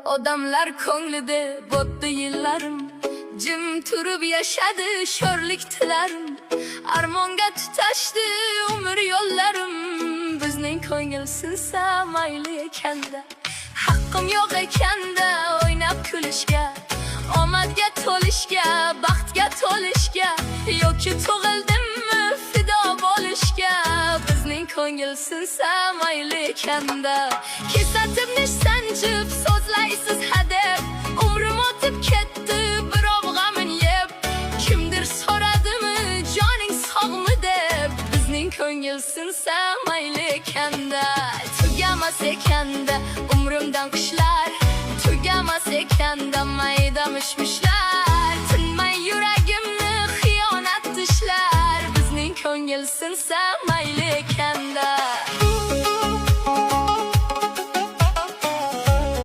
Odamlar ko'nglida botdi yillarim, jim turib yashadi sho'rlik tilarim. Armonga tutashdi umr yo'llarim, bizning ko'ngil sinsa mayli ekanda. Haqqim yo'q ekanda o'ynab kulishga, omadga to'lishga, baxtga to'lishga, yoki tug'ildimmi fido bo'lishga. Bizning ko'ngil sinsa mayli ekanda. Kesatib nish sanjib so'zlaysiz hadeb, umrim o'tib ketdi biroq g'amin yeb. Kimdir so'radimi joning sog'mi deb, bizning ko'ngil sinsa mayli ekanda. Tugamas ekanda umrimdan qishlar, tugamas ekanda mayda mishmishlar. Tinmay yuragimni xiyonat tishlar, bizning ko'ngil sinsa